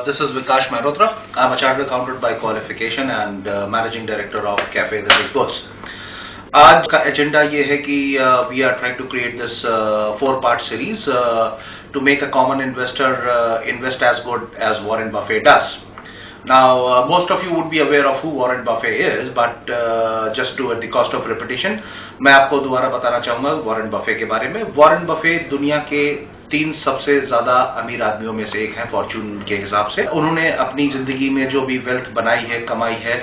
This is Vikash Mehrotra. I'm a chartered accountant by qualification and managing director of Cafe the Big Boss. आज का agenda ये है कि we are trying to create this 4-part series to make a common investor invest as good as Warren Buffett does. Now, most of you would be aware of who Warren Buffett is, but just to at the cost of repetition, मैं आपको दोबारा बताना चाहूँगा Warren Buffett के बारे में। Warren Buffett दुनिया के 3 सबसे ज्यादा अमीर आदमियों में से एक हैं फॉर्चून के हिसाब से। उन्होंने अपनी जिंदगी में जो भी वेल्थ बनाई है, कमाई है,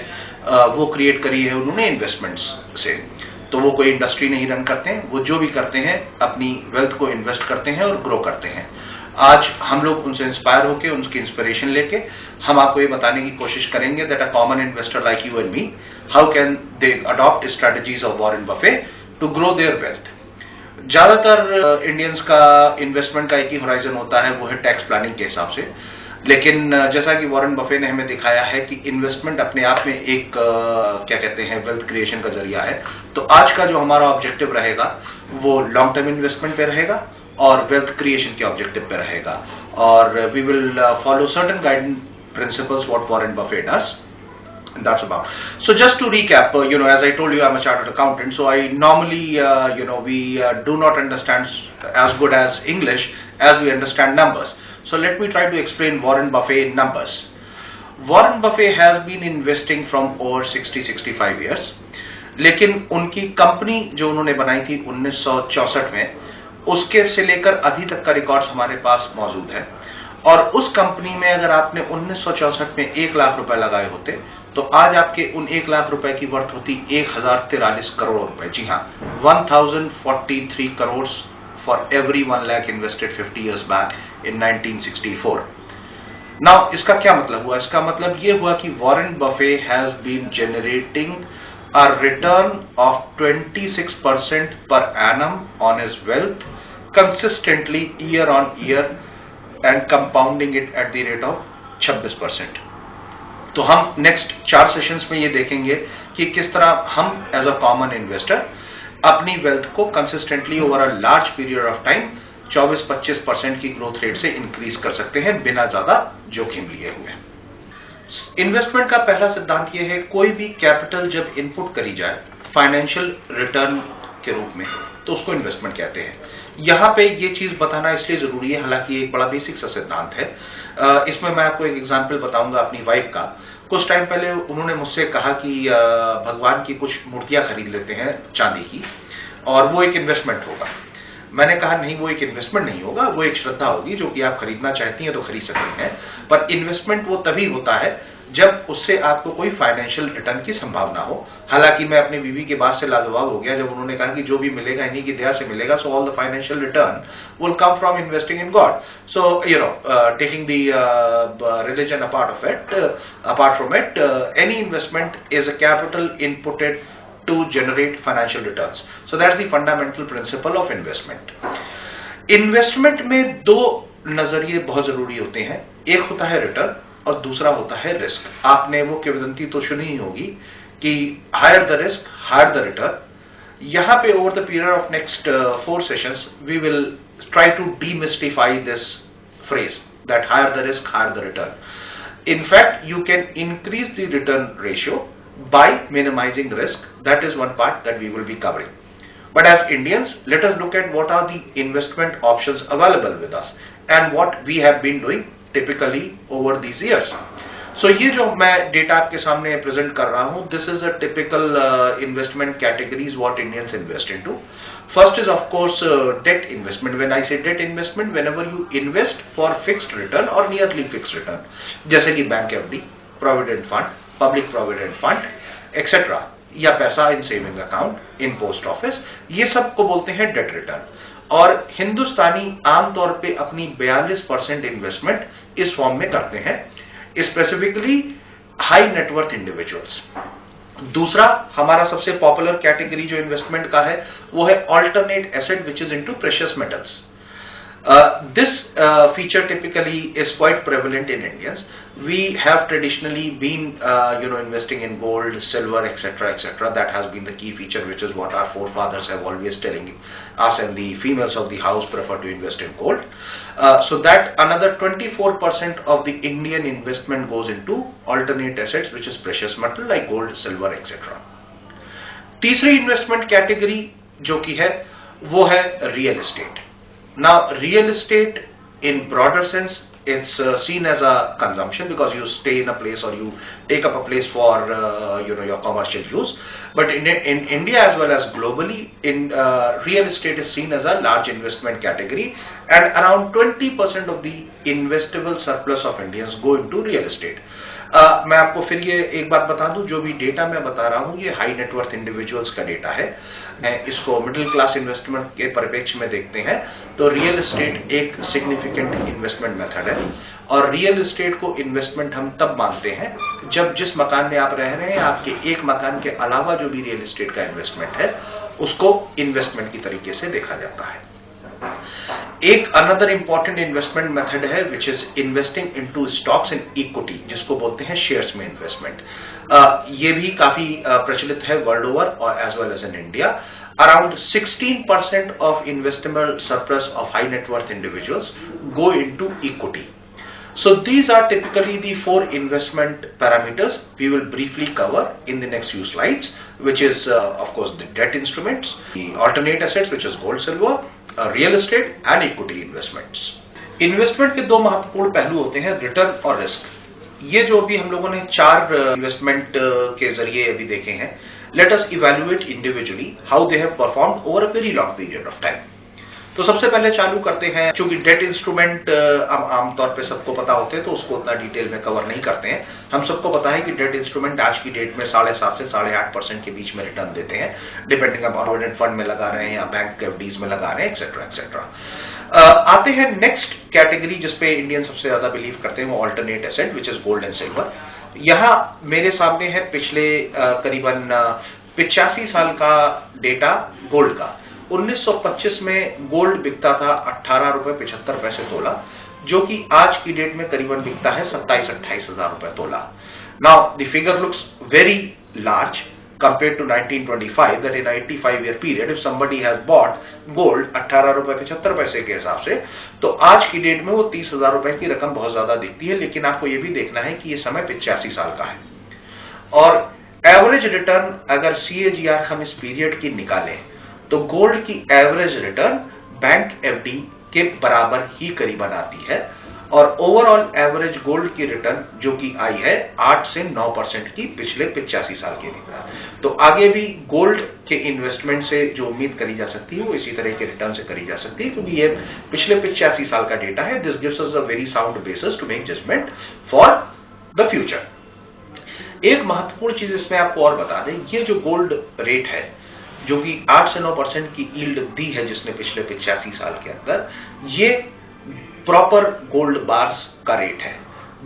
वो क्रिएट करी है उन्होंने इन्वेस्टमेंट्स से। तो वो कोई इंडस्ट्री नहीं रन करते हैं, वो जो भी करते हैं अपनी वेल्थ को इन्वेस्ट करते हैं और ग्रो करते हैं। आज हम लोग उनसे इंस्पायर होकर, उनकी इंस्पिरेशन लेके हम आपको ये बताने की कोशिश करेंगे that a common investor like you and me, how can they adopt strategies of Warren Buffett to grow their wealth. ज्यादातर इंडियंस का इन्वेस्टमेंट का एक ही होराइजन होता है, वो है टैक्स प्लानिंग के हिसाब से। लेकिन जैसा कि वॉरेन बफे ने हमें दिखाया है कि इन्वेस्टमेंट अपने आप में एक क्या कहते हैं वेल्थ क्रिएशन का जरिया है। तो आज का जो हमारा ऑब्जेक्टिव रहेगा वो लॉन्ग टर्म इन्वेस्टमेंट पे रहेगा और वेल्थ क्रिएशन के ऑब्जेक्टिव पे रहेगा। और we will follow certain guiding principles what Warren Buffett does. That's about. So just to recap, as I told you, I'm a chartered accountant. So I normally, we do not understand as good as English as we understand numbers. So let me try to explain Warren Buffett in numbers. Warren Buffett has been investing from over 60-65 years. लेकिन उनकी company जो उन्होंने बनाई थी 1964 में, उसके से लेकर अभी तक का रिकॉर्ड्स हमारे पास मौजूद है। और उस कंपनी में अगर आपने 1964 में 1 लाख रुपए लगाए होते तो आज आपके उन 1 लाख रुपए की वर्थ होती 1043 करोड़ रुपए। जी हाँ, 1043 crore for every 1 lakh invested 50 years back in 1964। Now इसका क्या मतलब हुआ? इसका मतलब ये हुआ कि Warren Buffett has been generating a return of 26% per annum on his wealth consistently year on year and compounding it at the rate of 26%। तो हम नेक्स्ट 4 सेशंस में ये देखेंगे कि किस तरह हम एज अ कॉमन इन्वेस्टर अपनी वेल्थ को consistently over a large period of time 24-25% की ग्रोथ रेट से इंक्रीज कर सकते हैं बिना ज्यादा जोखिम लिए हुए। इन्वेस्टमेंट का पहला सिद्धांत यह है, कोई भी कैपिटल जब इनपुट करी जाए फाइनेंशियल रिटर्न के रूप में तो उसको इन्वेस्टमेंट कहते हैं। यहां पे ये चीज बताना इसलिए जरूरी है, हालांकि एक बड़ा बेसिक सा सिद्धांत है। इसमें मैं आपको एक एग्जांपल बताऊंगा अपनी वाइफ का। कुछ टाइम पहले उन्होंने मुझसे कहा कि भगवान की कुछ मूर्तियां खरीद लेते हैं चांदी की और वो एक इन्वेस्टमेंट होगा। मैंने कहा नहीं, वो एक इन्वेस्टमेंट नहीं होगा, वो एक श्रद्धा होगी जो कि आप खरीदना चाहती हैं तो खरीद सकती हैं। पर इन्वेस्टमेंट वो तभी होता है जब उससे आपको कोई फाइनेंशियल रिटर्न की संभावना हो। हालांकि मैं अपनी बीवी के बात से लाजवाब हो गया जब उन्होंने कहा कि जो भी मिलेगा इन्हीं की दया से मिलेगा, so all the financial return will come from investing in God. So taking the religion apart from it, any investment is a capital inputted to generate financial returns. So that's the fundamental principle of investment. Investment में 2 नजरिए बहुत जरूरी होते हैं, एक होता है return और दूसरा होता है रिस्क। आपने वो किंवदंती तो सुनी ही होगी कि higher the risk higher the return. यहां पे over the period of next 4 sessions we will try to demystify this phrase that higher the risk higher the return. In fact, you can increase the return ratio by minimizing risk. That is one part that we will be covering. But as Indians, let us look at what are the investment options available with us and what we have been doing typically over these years. So ये जो मैं data आपके सामने present कर रहा हूं, this is a typical investment categories what Indians invest into. First is of course debt investment. When I say debt investment, whenever you invest for fixed return or nearly fixed return, जैसे कि bank FD, provident fund, public provident fund, etc. या पैसा इन saving account, इन post office, ये सब को बोलते हैं date return. और हिंदुस्तानी आमतौर पे अपनी 42% इन्वेस्टमेंट इस फॉर्म में करते हैं, स्पेसिफिकली हाई नेटवर्थ इंडिविजुअल्स। दूसरा हमारा सबसे पॉपुलर कैटेगरी जो इन्वेस्टमेंट का है वो है alternate asset which is into precious metals. This feature typically is quite prevalent in Indians. We have traditionally been, investing in gold, silver, etc., etc. That has been the key feature, which is what our forefathers have always telling us, and the females of the house prefer to invest in gold. So that another 24% of the Indian investment goes into alternate assets, which is precious metal like gold, silver, etc. तीसरी investment category जो कि है वो है real estate. Now, real estate in broader sense, it's seen as a consumption because you stay in a place or you take up a place for your commercial use. But in India as well as globally, real estate is seen as a large investment category, and around 20% of the investable surplus of Indians go into real estate. मैं आपको फिर ये एक बात बता दूं, जो भी डेटा मैं बता रहा हूं ये हाई नेटवर्थ इंडिविजुअल्स का डेटा है. इसको मिडिल क्लास इन्वेस्टमेंट के परिप्रेक्ष्य में देखते हैं तो रियल एस्टेट एक सिग्निफिकेंट इन्वेस्टमेंट मेथड है. और रियल एस्टेट को इन्वेस्टमेंट हम तब मानते हैं जब जिस मकान में आप रह रहे हैं आपके एक मकान के अलावा जो भी रियल एस्टेट का इन्वेस्टमेंट है उसको इन्वेस्टमेंट की तरीके से देखा जाता है. एक अनदर इंपॉर्टेंट इन्वेस्टमेंट मेथड है which is investing into stocks and equity, जिसको बोलते हैं शेयर्स में इन्वेस्टमेंट. ये भी काफी प्रचलित है वर्ल्ड ओवर और as well as in India. Around 16% of investable surplus of high net worth individuals go into equity. So these are typically the 4 investment parameters we will briefly cover in the next few slides, which is of course the debt instruments, the alternate assets which is gold, silver, real estate and equity investments. Investment के दो महत्वपूर्ण पहलू होते हैं, return और risk. ये जो भी हम लोगों ने 4 इन्वेस्टमेंट के जरिए अभी देखे हैं, let us evaluate individually how they have performed over a very long period of time. तो सबसे पहले चालू करते हैं, चूंकि डेट इंस्ट्रूमेंट आमतौर पे सबको पता होते हैं तो उसको उतना डिटेल में कवर नहीं करते हैं. हम सबको पता है कि डेट इंस्ट्रूमेंट आज की डेट में 7.5 से 8.5% के बीच में रिटर्न देते हैं, डिपेंडिंग आप प्रोविडेंट फंड में लगा रहे हैं या बैंक एफडीज में लगा रहे हैं, एक्सेट्रा एक्सेट्रा. आते हैं नेक्स्ट कैटेगरी जिसपे इंडियन सबसे ज्यादा बिलीव करते हैं, वो alternate asset which is gold and silver. यहां मेरे सामने है पिछले करीबन 85 साल का डेटा गोल्ड का. 1925 में गोल्ड बिकता था 18 रुपए 75 पैसे तोला, जो कि आज की डेट में करीबन बिकता है 27-28 हजार रुपए तोला. Now the figure looks very large compared to 1925, that in 85-year period if somebody has bought gold 18 रुपए 75 पैसे के हिसाब से, तो आज की डेट में वो 30,000 रुपए की रकम बहुत ज्यादा दिखती है. लेकिन आपको ये भी देखना है कि ये समय 85 साल का है और एवरेज रिटर्न अगर CAGR हम इस पीरियड की निकालें तो गोल्ड की एवरेज रिटर्न बैंक एफडी के बराबर ही करीबन आती है. और ओवरऑल एवरेज गोल्ड की रिटर्न जो कि आई है 8 से 9% की पिछले 85 साल के लिए. तो आगे भी गोल्ड के इन्वेस्टमेंट से जो उम्मीद करी जा सकती है वो इसी तरह के रिटर्न से करी जा सकती है, क्योंकि ये पिछले 85 साल का डेटा है. This gives us a very sound basis to make judgement for the future. एक महत्वपूर्ण चीज इसमें आपको और बता दें, ये जो गोल्ड रेट है जो कि 8 से 9% की यील्ड दी है जिसने पिछले 85 साल के अंदर, ये प्रॉपर गोल्ड बार्स का रेट है.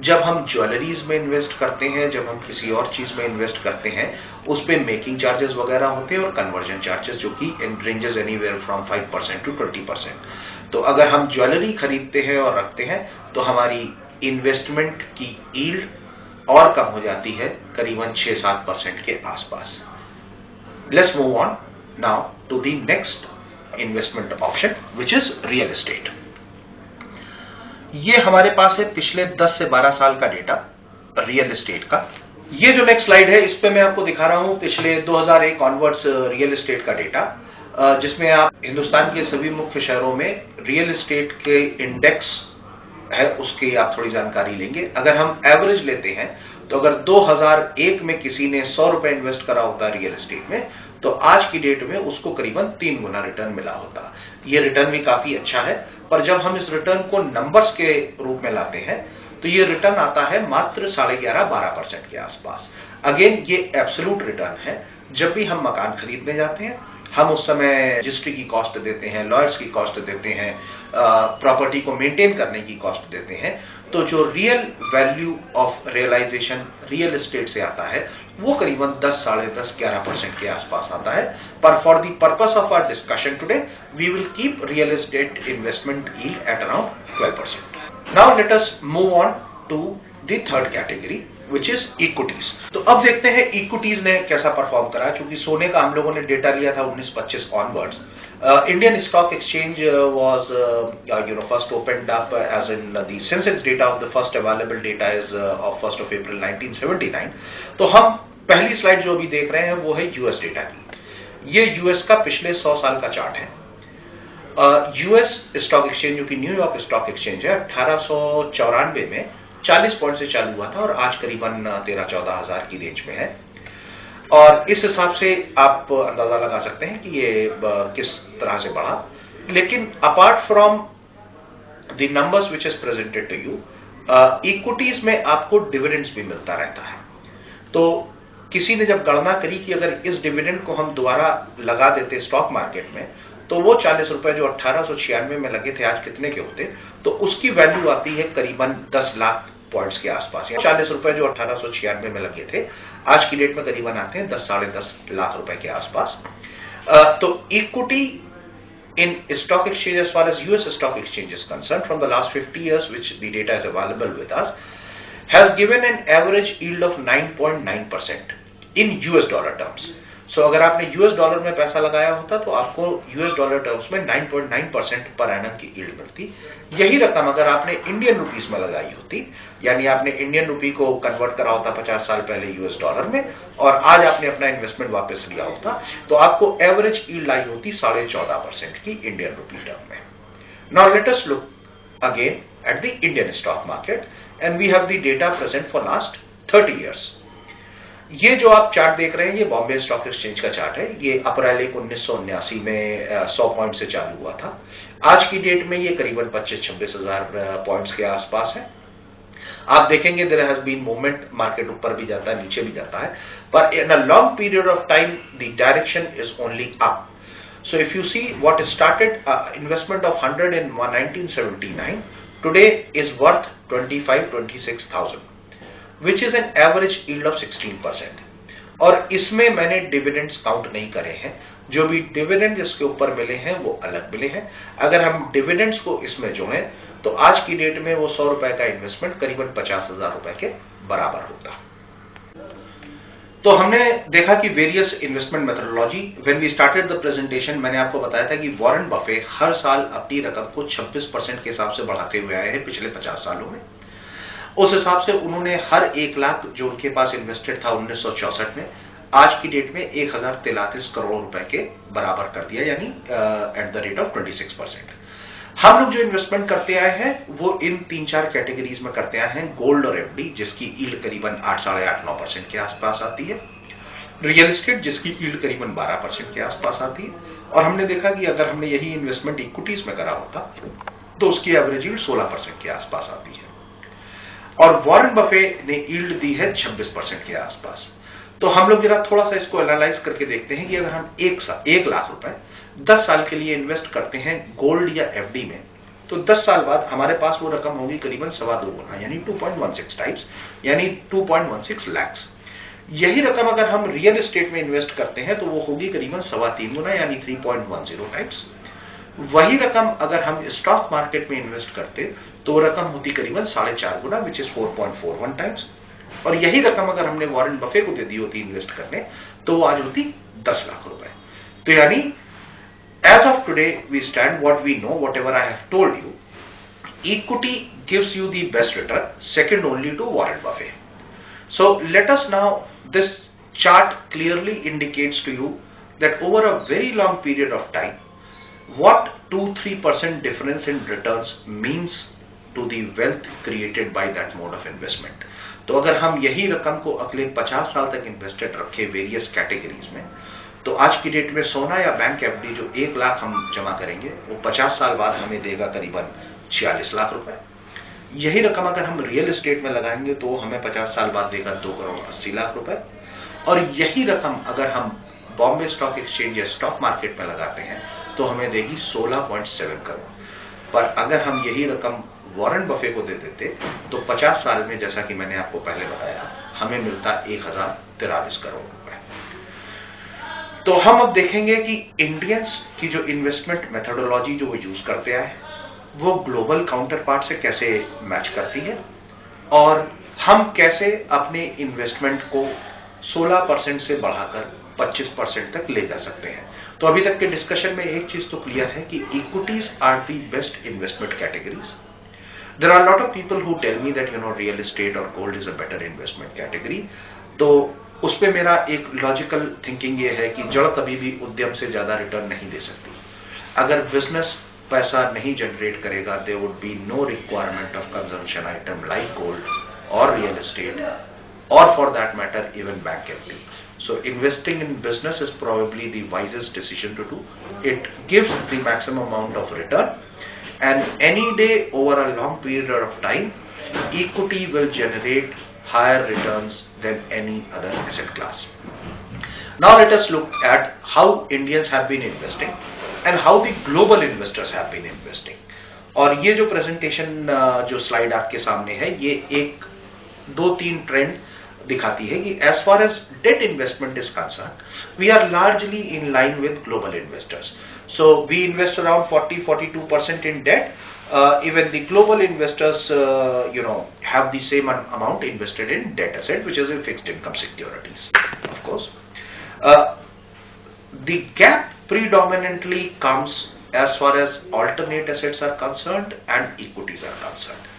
जब हम ज्वेलरीज में इन्वेस्ट करते हैं, जब हम किसी और चीज में इन्वेस्ट करते हैं, उस पे मेकिंग चार्जेस वगैरह होते हैं और कन्वर्जन चार्जेस जो कि रेंजेस एनीवेयर फ्रॉम 5% टू 20%. तो अगर हम ज्वेलरी खरीदते हैं और रखते हैं तो हमारी इन्वेस्टमेंट की यील्ड और कम हो जाती है, करीबन 6-7% के आसपास. Let's move on now to the next investment option which is real estate. ये हमारे पास है पिछले 10 से 12 साल का डेटा रियल एस्टेट का. ये जो नेक्स्ट स्लाइड है इस पे मैं आपको दिखा रहा हूं पिछले 2001 ऑनवर्ड्स रियल एस्टेट का डेटा, जिसमें आप हिंदुस्तान के सभी मुख्य शहरों में रियल एस्टेट के इंडेक्स है उसकी आप थोड़ी जानकारी लेंगे. अगर हम एवरेज लेते हैं तो अगर 2001 में किसी ने 100 रुपए इन्वेस्ट करा होता रियल एस्टेट में, तो आज की डेट में उसको करीबन 3 गुना रिटर्न मिला होता. ये रिटर्न भी काफी अच्छा है, पर जब हम इस रिटर्न को नंबर्स के रूप में लाते हैं तो ये रिटर्न आता है मात्र 11.5-12% के आसपास. अगेन ये एब्सोल्यूट रिटर्न है. जब भी हम मकान खरीदने जाते हैं हम उस समय रजिस्ट्री की कॉस्ट देते हैं, लॉयर्स की कॉस्ट देते हैं, प्रॉपर्टी को मेंटेन करने की कॉस्ट देते हैं, तो जो real value of realisation real estate से आता है वो करीबन 10, साढ़े 10, 11% के आसपास आता है। पर for the purpose of our discussion today we will keep real estate investment yield at around 12%। Now let us move on to the third category which is equities. तो अब देखते हैं इक्विटीज ने कैसा परफॉर्म करा। चूंकि सोने का हम लोगों ने डेटा लिया था 1925 onwards, Indian Stock Exchange was first opened up as in the Sensex data of the first available data is of 1st of April 1979। तो हम पहली स्लाइड जो अभी देख रहे हैं वो है यूएस डेटा की। ये यूएस का पिछले 100 साल का चार्ट है। यूएस स्टॉक एक्सचेंज जो कि न्यूयॉर्क स्टॉक एक्सचेंज है 1894 में 40 पॉइंट से चालू हुआ था और आज करीबन 13-14 हजार की रेंज में है। और इस हिसाब से आप अंदाजा लगा सकते हैं कि ये किस तरह से बढ़ा। लेकिन apart from the numbers which is presented to you, equities में आपको डिविडेंड्स भी मिलता रहता है। तो किसी ने जब गणना करी कि अगर इस डिविडेंड को हम दोबारा लगा देते स्टॉक मार्केट में तो वो 40 रुपए जो 1896 में लगे थे आज कितने के होते, तो उसकी वैल्यू आती है करीबन 10 लाख पॉइंट्स के आसपास। 40 रुपए जो 1896 में लगे थे आज की डेट में करीबन आते हैं 10, साढ़े 10 लाख रुपए के आसपास। तो equity in stock exchange as far as US stock exchange is concerned from the last 50 years which the data is available with us has given an average yield of 9.9% in US dollar terms। So अगर आपने US dollar में पैसा लगाया होता तो आपको US dollar terms में 9.9% per annum की यील्ड मिलती। यही रकम अगर आपने इंडियन रुपीस में लगाई होती, यानी आपने इंडियन रुपी को कन्वर्ट करा होता 50 साल पहले US डॉलर में और आज आपने अपना इन्वेस्टमेंट वापस लिया होता, तो आपको एवरेज यील्ड आई होती 14.5% की इंडियन रुपी टर्म में। Now let us look again at the Indian stock market and we have the data present for last 30 years. ये जो आप चार्ट देख रहे हैं ये बॉम्बे स्टॉक एक्सचेंज का चार्ट है। ये अप्रैल 1979 में 100 पॉइंट से चालू हुआ था। आज की डेट में ये करीबन 25-26 हजार पॉइंट्स के आसपास है। आप देखेंगे there has been movement, market ऊपर भी जाता है नीचे भी जाता है, पर in a long period of time the direction is only up. So if you see what started investment of 100 in 1979 today is worth 25-26,000 which is an average yield of 16%। और इसमें मैंने डिविडेंड्स काउंट नहीं करे हैं, जो भी dividend इसके ऊपर मिले हैं वो अलग मिले हैं। अगर हम डिविडेंड्स को इसमें जोड़ें तो आज की डेट में वो 100 रुपए का इन्वेस्टमेंट करीबन 50,000 रुपए के बराबर होता। तो हमने देखा कि various investment methodology. When we started the presentation मैंने आपको बताया था कि वॉरेन बफे हर साल अपनी रकम को 26% के हिसाब से बढ़ाते हुए आए हैं पिछले 50 सालों में। उस हिसाब से उन्होंने हर 1 लाख जो उनके पास इन्वेस्टेड था 1964 में, आज की डेट में 1033 करोड़ रुपए के बराबर कर दिया, यानी एट द रेट ऑफ 26%। हम लोग जो इन्वेस्टमेंट करते आए हैं वो इन 3-4 कैटेगरीज में करते आए हैं। गोल्ड और एफडी जिसकी यील्ड करीबन 8, साढ़े 8-9% के आसपास आती है। रियल एस्टेट जिसकी यील्ड करीबन 12% के आसपास आती है। और हमने देखा कि अगर हमने यही इन्वेस्टमेंट इक्विटीज में करा होता तो उसकी एवरेज यील्ड 16% के आसपास आती है। और वॉरेन बफे ने यील्ड दी है 26% के आसपास। तो हम लोग जरा थोड़ा सा इसको एनालाइज करके देखते हैं कि अगर हम 1 लाख रुपए 10 साल के लिए इन्वेस्ट करते हैं गोल्ड या एफडी में, तो 10 साल बाद हमारे पास वो रकम होगी करीबन 2.25 गुना, यानी 2.16 टाइम्स, यानी 2.16 लाख। यही रकम अगर हम रियल एस्टेट में इन्वेस्ट करते हैं तो वो होगी करीबन 3.25 गुना, यानी 3.10 टाइम्स। वही रकम अगर हम स्टॉक मार्केट में इन्वेस्ट करते तो वो रकम होती करीबन 4.5 गुना, विच इज 4.41 टाइम्स। और यही रकम अगर हमने वॉरेन बफे को दे दी होती इन्वेस्ट करने तो वो आज होती 10 लाख रुपए। तो यानी as of today we stand what we know, whatever I have told you, equity gives you the best return, second only to Warren Buffett. So let us now, this chart clearly indicates to you that over a very long period of time what 2-3% difference in returns means to the wealth created by that mode of investment। तो अगर हम यही रकम को अगले 50 साल तक invested रखे वेरियस कैटेगरीज में, तो आज की डेट में सोना या बैंक एफडी जो 1 लाख हम जमा करेंगे वो 50 साल बाद हमें देगा करीबन 46 लाख रुपए। यही रकम अगर हम रियल एस्टेट में लगाएंगे तो हमें 50 साल बाद देगा 2 करोड़ 80 लाख रुपए। और यही रकम अगर हम बॉम्बे स्टॉक एक्सचेंज या स्टॉक मार्केट में लगाते हैं तो हमें देगी 16.7 करोड़। पर अगर हम यही रकम वॉरेन बफे को दे देते तो 50 साल में, जैसा कि मैंने आपको पहले बताया, हमें मिलता 1043 करोड़ रुपए। तो हम अब देखेंगे कि इंडियंस की जो इन्वेस्टमेंट मेथोडोलॉजी जो वो यूज करते आए वो ग्लोबल काउंटर पार्ट से कैसे मैच करती है और हम कैसे अपने इन्वेस्टमेंट को 16% से बढ़ाकर 25% तक ले जा सकते हैं। तो अभी तक के डिस्कशन में एक चीज तो क्लियर है कि equities are the best investment categories. There are lot of people who tell me that real estate और gold is a better investment category. तो उस पे मेरा एक लॉजिकल थिंकिंग ये है कि जड़ कभी भी उद्यम से ज्यादा रिटर्न नहीं दे सकती। अगर बिजनेस पैसा नहीं जनरेट करेगा, there would be no requirement of consumption item like gold और real estate, or for that matter even bank FD. So investing in business is probably the wisest decision to do. It gives the maximum amount of return, and any day over a long period of time, equity will generate higher returns than any other asset class. Now let us look at how Indians have been investing and how the global investors have been investing. और ये जो presentation जो slide आपके सामने है, ये एक 2-3 trend दिखाती है कि as far as debt investment is concerned, we are largely in line with global investors. So we invest around 40-42% in debt. Even the global investors, have the same amount invested in debt asset, which is in fixed income securities, of course. The gap predominantly comes as far as alternate assets are concerned and equities are concerned.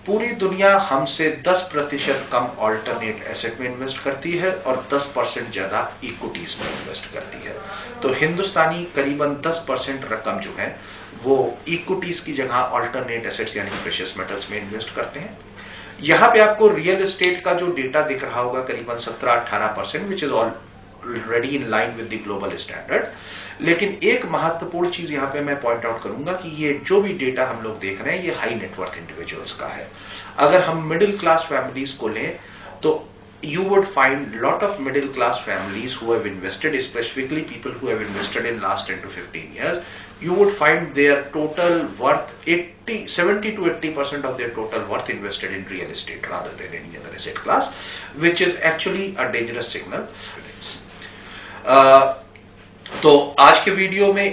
पूरी दुनिया हमसे 10% कम alternate asset में invest करती है और 10% ज्यादा equities में invest करती है। तो हिंदुस्तानी करीबन 10% रकम जो है वो इक्विटीज की जगह ऑल्टरनेट एसेट्स यानी प्रेशियस मेटल्स में इन्वेस्ट करते हैं। यहां पे आपको रियल एस्टेट का जो डेटा दिख रहा होगा करीबन 17-18%, which is already in line with the global standard. लेकिन एक महत्वपूर्ण चीज यहां पे मैं पॉइंट आउट करूंगा कि ये जो भी डेटा हम लोग देख रहे हैं ये हाई नेटवर्थ इंडिविजुअल्स का है। अगर हम मिडिल क्लास फैमिलीज को लें तो you would find lot of middle class families who have invested, specifically people who have invested in last 10 to 15 years, you would find their total worth 70 to 80% of their total worth invested in real estate rather than any other asset class, which is actually a dangerous signal. तो आज के video में